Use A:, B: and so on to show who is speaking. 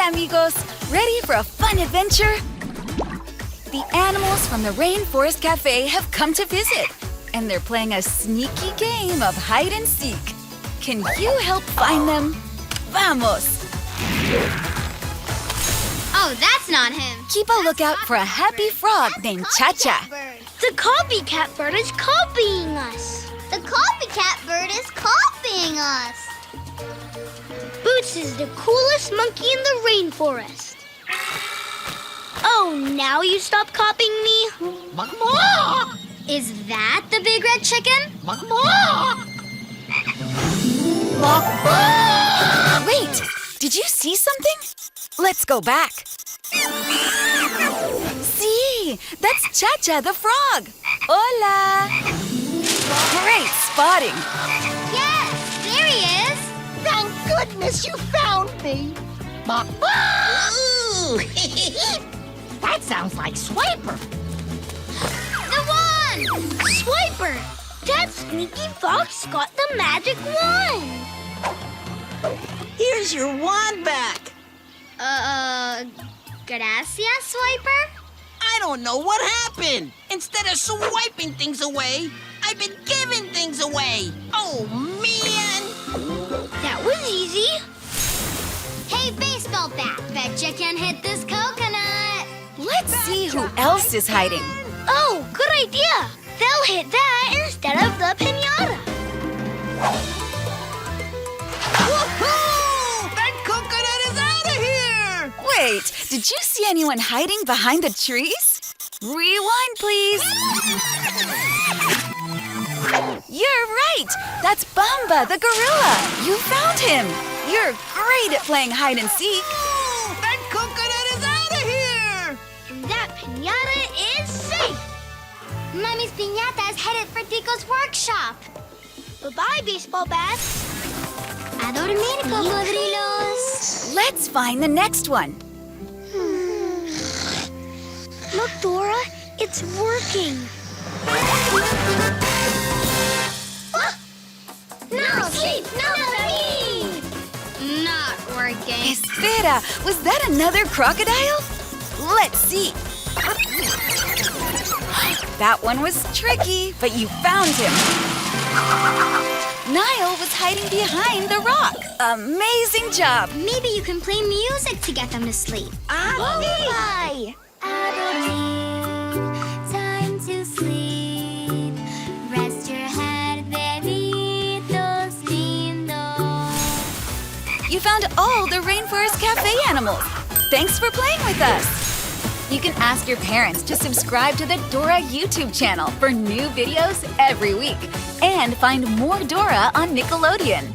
A: Hola, amigos! Ready for a fun adventure? The animals from the Rainforest Cafe have come to visit, and they're playing a sneaky game of hide and seek. Can you help find them? Vamos!
B: Oh, that's not him.
A: Keep a lookout for a happy frog named Chacha.
C: The copycat bird is copying us.
B: The copycat bird is copying us.
C: Boots is the coolest monkey in the rainforest. Oh, now you stop copying me?
B: Is that the big red chicken?
A: Wait, did you see something? Let's go back. See, that's Chacha the frog. Hola! Great spotting.
B: Yes, there he is.
D: Thank goodness you found me. Ooh. That sounds like Swiper.
B: The one!
C: Swiper! That sneaky fox got the magic wand.
D: Here's your wand back.
B: Gracias, Swiper?
E: I don't know what happened. Instead of swiping things away, I've been giving things away. Oh, man.
C: That was easy.
B: Hey, baseball bat, bet you can hit this coconut.
A: Let's see who else is hiding.
C: Oh, good idea. They'll hit that instead of the piñata.
E: Woohoo! That coconut is out of here!
A: Wait, did you see anyone hiding behind the trees? Rewind, please. You're right. That's Bomba, the gorilla. You found him. You're great at playing hide and seek.
E: Oh, that coconut is out of here!
C: And that piñata is safe.
B: Mommy's piñata is headed for Tico's workshop.
C: Bye-bye, baseball bats.
B: A dormir, cocodrilos.
A: Let's find the next one.
C: Look, Dora, it's working.
B: No sleep, no sleep. Not working.
A: Espera, was that another crocodile? Let's see. That one was tricky, but you found him. Nile was hiding behind the rock. Amazing job.
B: Maybe you can play music to get them to sleep.
C: Bye.
B: Time to sleep. Rest your head, bebitos lindos.
A: You found all the Rainforest Cafe animals. Thanks for playing with us. You can ask your parents to subscribe to the Dora YouTube channel for new videos every week. And find more Dora on Nickelodeon.